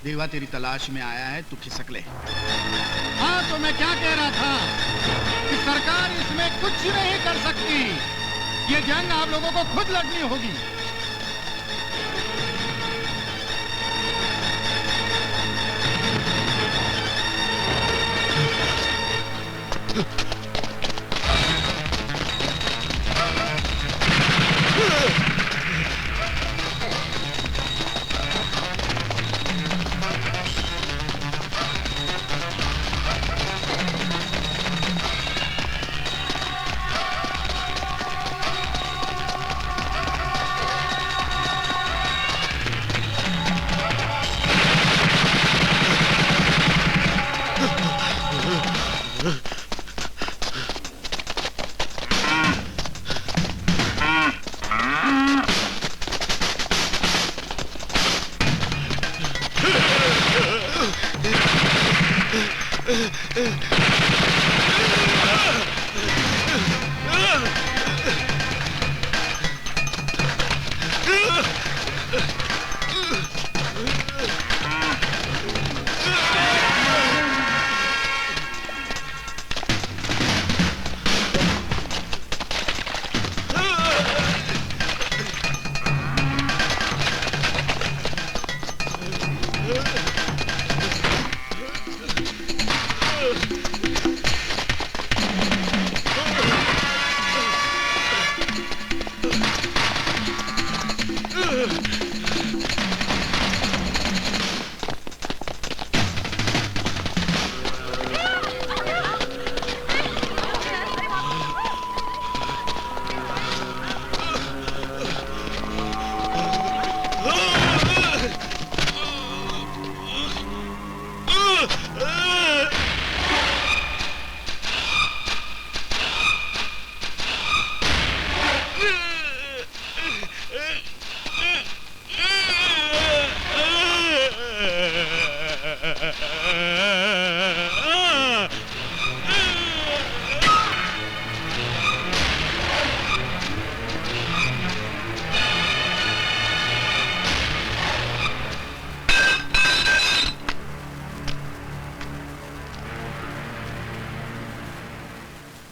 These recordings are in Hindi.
देवा तेरी तलाश में आया है, तू खिसक ले। हाँ, तो मैं क्या कह रहा था कि सरकार इसमें कुछ नहीं कर सकती। ये जंग आप लोगों को खुद लड़नी होगी।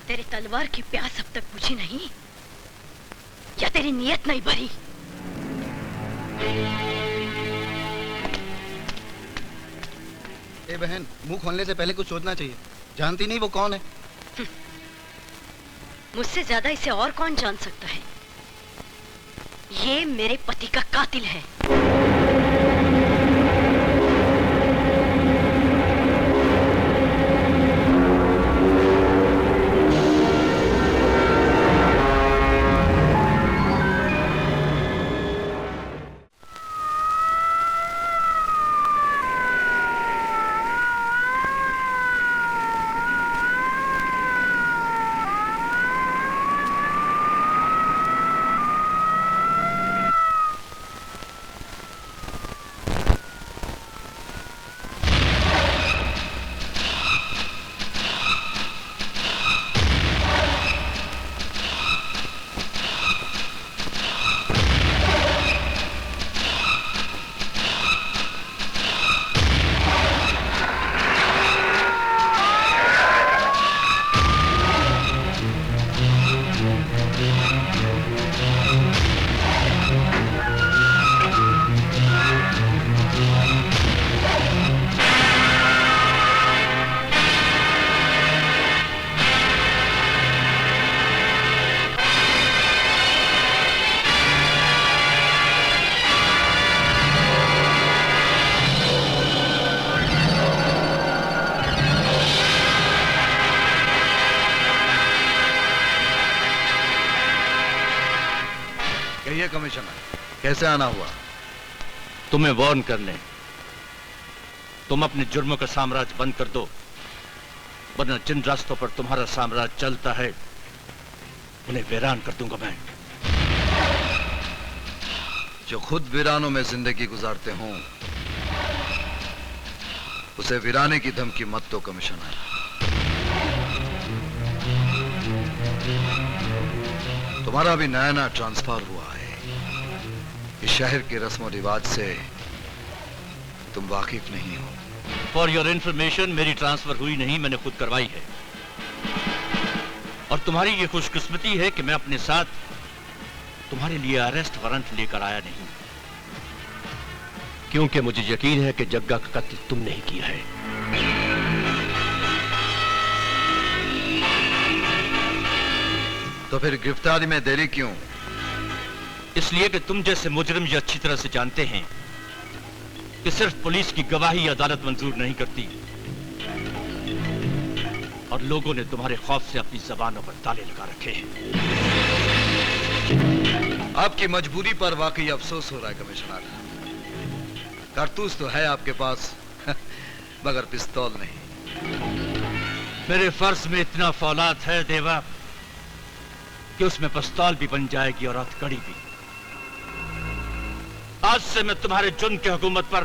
तेरे तलवार की प्यास अब तक बुझी नहीं, या तेरी नीयत नहीं भरी? ए बहन, मुंह खोलने से पहले कुछ सोचना चाहिए। जानती नहीं वो कौन है? मुझसे ज्यादा इसे और कौन जान सकता है? ये मेरे पति का कातिल है। कमिश्नर, कैसे आना हुआ? तुम्हें वार्न करने। तुम अपने जुर्मों का साम्राज्य बंद कर दो, वरना जिन रास्तों पर तुम्हारा साम्राज्य चलता है उन्हें वीरान कर दूंगा मैं। जो खुद वीरानों में जिंदगी गुजारते हों उसे वीराने की धमकी मत दो कमिश्नर। तुम्हारा भी नया नया ट्रांसफर हुआ है। इस शहर के रस्म रिवाज से तुम वाकिफ नहीं हो। फॉर योर इंफॉर्मेशन, मेरी ट्रांसफर हुई नहीं, मैंने खुद करवाई है। और तुम्हारी ये खुशकिस्मती है कि मैं अपने साथ तुम्हारे लिए अरेस्ट वारंट लेकर आया नहीं, क्योंकि मुझे यकीन है कि जग्गा का कत्ल तुमने ही किया है। तो फिर गिरफ्तारी में देरी क्यों? इसलिए कि तुम जैसे मुजरिम ये अच्छी तरह से जानते हैं कि सिर्फ पुलिस की गवाही अदालत मंजूर नहीं करती, और लोगों ने तुम्हारे खौफ से अपनी जबानों पर ताले लगा रखे हैं। आपकी मजबूरी पर वाकई अफसोस हो रहा है कमिश्नर। कारतूस तो है आपके पास मगर पिस्तौल नहीं। मेरे फर्ज में इतना फौलाद है देवा कि उसमें पिस्तौल भी बन जाएगी और हथकड़ी भी। आज से मैं तुम्हारे जुर्म की हुकूमत पर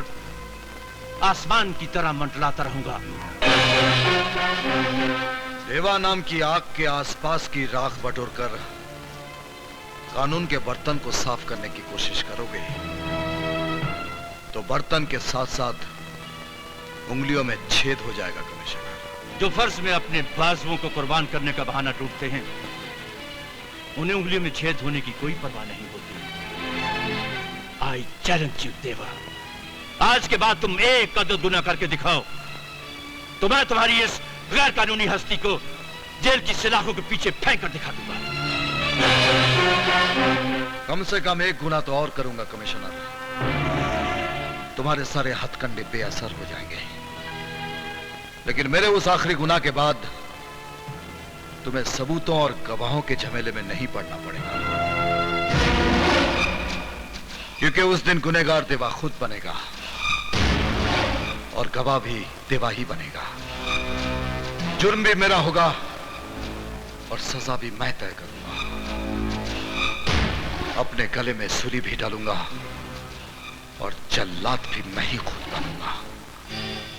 आसमान की तरह मंडलाता रहूंगा। देवा नाम की आग के आसपास की राख बटोरकर कानून के बर्तन को साफ करने की कोशिश करोगे तो बर्तन के साथ साथ उंगलियों में छेद हो जाएगा कमिश्नर। जो फर्ज में अपने बाजुओं को कुर्बान करने का बहाना ढूंढते हैं, उन्हें उंगलियों में छेद होने की कोई परवाह नहीं होती। आई चैलेंज यू देवा, आज के बाद तुम एक कदर गुनाह करके दिखाओ तो मैं तुम्हारी इस गैर कानूनी हस्ती को जेल की सलाखों के पीछे फेंक कर दिखा दूंगा। कम से कम एक गुना तो और करूंगा कमिश्नर। तुम्हारे सारे हथकंडे बेअसर हो जाएंगे, लेकिन मेरे उस आखिरी गुनाह के बाद तुम्हें सबूतों और गवाहों के झमेले में नहीं पड़ना पड़ेगा, क्योंकि उस दिन गुनहगार देवा खुद बनेगा और गवाह भी देवा ही बनेगा। जुर्म भी मेरा होगा और सजा भी मैं तय करूंगा। अपने गले में सुरी भी डालूंगा और जल्लाद भी मैं ही खुद बनूंगा।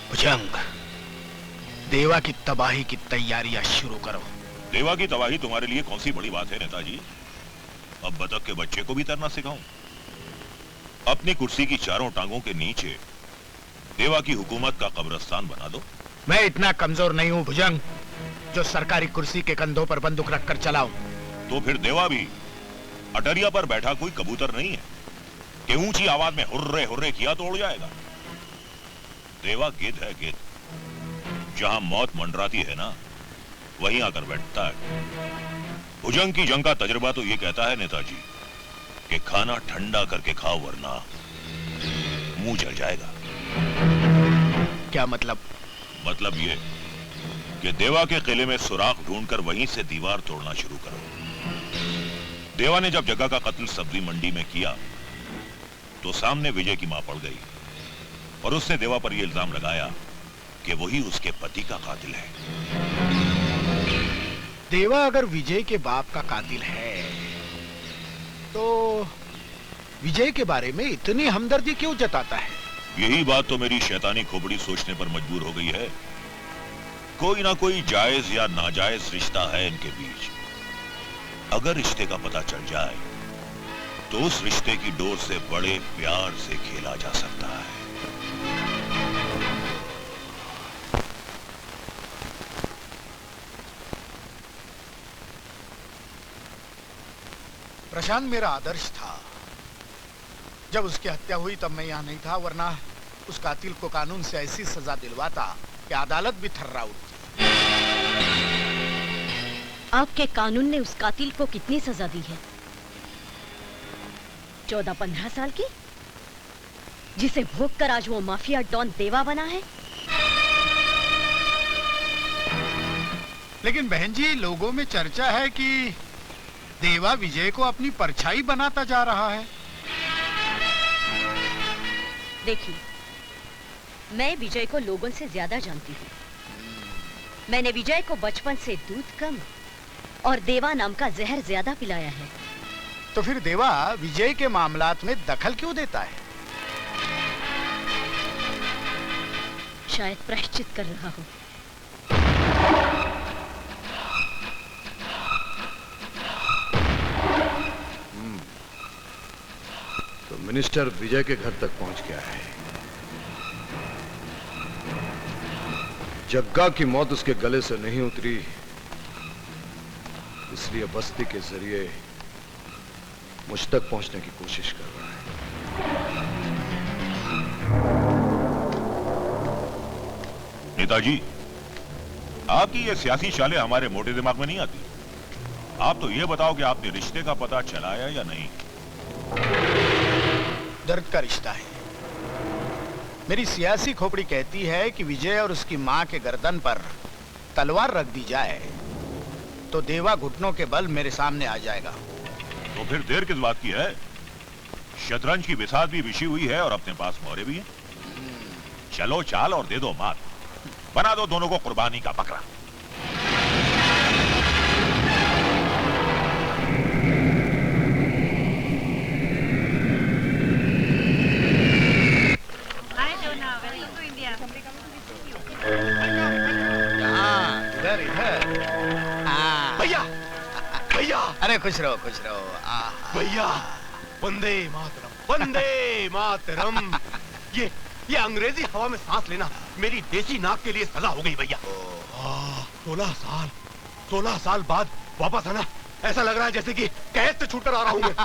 भुजंग, देवा की तबाही की तैयारियां शुरू करो। देवा की तबाही तुम्हारे लिए कौन सी बड़ी बात है नेताजी? अब बतख के बच्चे को भी तैरना सिखाऊं? अपनी कुर्सी की चारों टांगों के नीचे देवा की हुकूमत का कब्रिस्तान बना दो। मैं इतना कमजोर नहीं हूं भुजंग जो सरकारी कुर्सी के कंधों पर बंदूक रखकर चलाऊं। तो फिर देवा भी अटरिया पर बैठा कोई कबूतर नहीं है कि ऊंची आवाज में हुर्रे हुर्रे किया तो उड़ जाएगा। देवा गिद्ध है, गिद्ध। जहां मौत मंडराती है ना, वहीं आकर बैठता है। भुजंग की जंग का तजुर्बा तो ये कहता है नेताजी कि खाना ठंडा करके खाओ वरना मुंह जल जाएगा। क्या मतलब? मतलब ये कि देवा के किले में सुराख ढूंढकर वहीं से दीवार तोड़ना शुरू करो। देवा ने जब जग्गा का कत्ल सब्जी मंडी में किया तो सामने विजय की मां पड़ गई और उसने देवा पर यह इल्जाम लगाया कि वही उसके पति का कातिल है। देवा अगर विजय के बाप का कातिल है तो विजय के बारे में इतनी हमदर्दी क्यों जताता है? यही बात तो मेरी शैतानी खोपड़ी सोचने पर मजबूर हो गई है। कोई ना कोई जायज या नाजायज रिश्ता है इनके बीच। अगर रिश्ते का पता चल जाए तो उस रिश्ते की डोर से बड़े प्यार से खेला जा सकता है। प्रशांत मेरा आदर्श था। जब उसकी हत्या हुई तब मैं यहाँ नहीं था, वरना उस कातिल को कानून से ऐसी सजा दिलवाता कि अदालत भी थर्रा उठती। आपके कानून ने उस कातिल को कितनी सजा दी है? 14-15 साल की, जिसे भोग कर आज वो माफिया डॉन देवा बना है। लेकिन बहन जी, लोगों में चर्चा है कि देवा विजय को अपनी परछाई बनाता जा रहा है। देखिए, मैं विजय को लोगों से ज्यादा जानती हूँ। मैंने विजय को बचपन से दूध कम और देवा नाम का जहर ज्यादा पिलाया है। तो फिर देवा विजय के मामलात में दखल क्यों देता है? शायद प्रायश्चित कर रहा हो। तो मिनिस्टर विजय के घर तक पहुंच गया है। जग्गा की मौत उसके गले से नहीं उतरी, इसलिए बस्ती के जरिए मुझ तक पहुंचने की कोशिश कर रहा है। नेताजी, आपकी ये सियासी चालें हमारे मोटे दिमाग में नहीं आती। आप तो ये बताओ कि आपने रिश्ते का पता चलाया या नहीं? दर्द का रिश्ता है। मेरी सियासी खोपड़ी कहती है कि विजय और उसकी मां के गर्दन पर तलवार रख दी जाए तो देवा घुटनों के बल मेरे सामने आ जाएगा। तो फिर देर किस बात की है? शतरंज की बिसात भी बिछी हुई है और अपने पास मोहरे भी है। चलो चाल और दे दो मात, बना दो दोनों को कुर्बानी का बकरा। इधर इधर। भैया, भैया, अरे खुश रहो खुश रहो। भैया, वंदे मातरम, वंदे मातरम। ये अंग्रेजी हवा में सांस लेना मेरी देसी नाक के लिए सजा हो गई भैया। 16 साल बाद वापस आना, ऐसा लग रहा है जैसे कि कैद से छूटकर आ रहा हूं मैं।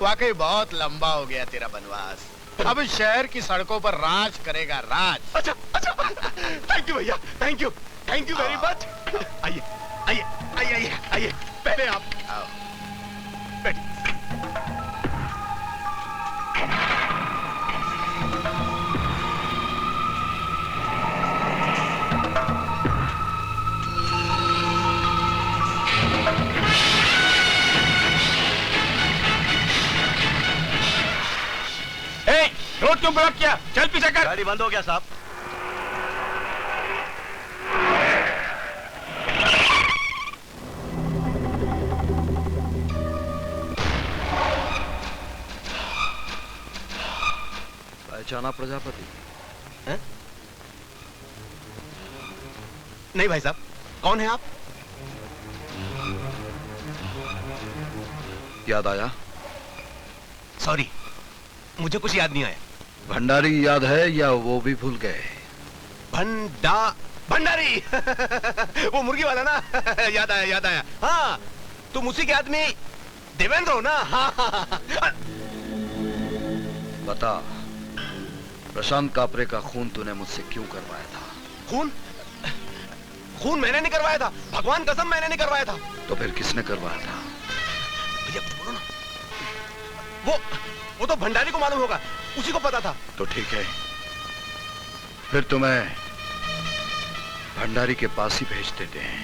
वाकई बहुत लंबा हो गया तेरा बनवास। अब शहर की सड़कों पर राज करेगा राज। अच्छा अच्छा, थैंक यू भैया, थैंक यू वेरी मच। आइए आइए आइए आइए आइए, पहले आप आओ। बैठिए। रोड क्यों ब्लॉक किया? चल पीछे कर। गाड़ी बंद हो गया साहब। पहचाना प्रजापति? है? नहीं भाई साहब, कौन है आप? याद आया? सॉरी, मुझे कुछ याद नहीं आया। भंडारी याद है या वो भी भूल गए? भंडारी वो मुर्गी वाला ना। याद आया। हाँ, तुम उसी के आदमी देवेंद्र हो ना? हाँ। बता, प्रशांत कापरे का खून तूने मुझसे क्यों करवाया था? खून मैंने नहीं करवाया था, भगवान कसम मैंने नहीं करवाया था। तो फिर किसने करवाया था? भैया कुछ बोलो ना। वो तो भंडारी को मालूम होगा, उसी को पता था। तो ठीक है, फिर तुम्हें भंडारी के पास ही भेज देते हैं।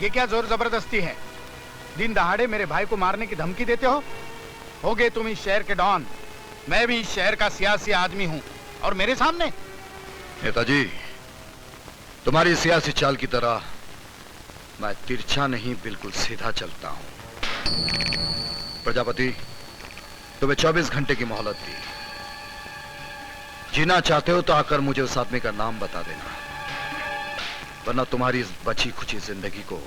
ये क्या जोर जबरदस्ती है? दिन दहाड़े मेरे भाई को मारने की धमकी देते होगे तुम इस शहर के डॉन। मैं भी इस शहर का सियासी आदमी हूँ और मेरे सामने। नेताजी, तुम्हारी सियासी चाल की तरह मैं तिरछा नहीं, बिल्कुल सीधा चलता हूं। प्रजापति, तुम्हें 24 घंटे की मोहलत दी। जीना चाहते हो तो आकर मुझे उस आदमी का नाम बता देना, वरना तुम्हारी इस बची खुची जिंदगी को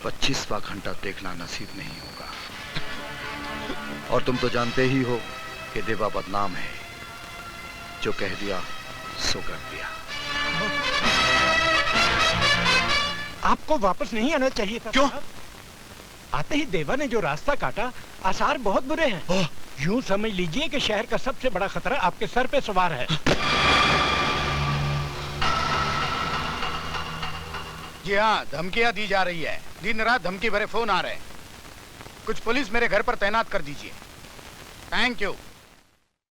25वां घंटा देखना नसीब नहीं होगा। और तुम तो जानते ही हो कि देवा बदनाम है, जो कह दिया सो कर दिया। आपको वापस नहीं आना चाहिए था। क्यों? आते ही देवा ने जो रास्ता काटा, आसार बहुत बुरे हैं। यूं समझ लीजिए कि शहर का सबसे बड़ा खतरा आपके सर पे सवार है। जी हाँ, धमकियां दी जा रही है। दिन रात धमकी भरे फोन आ रहे हैं। कुछ पुलिस मेरे घर पर तैनात कर दीजिए। Thank you.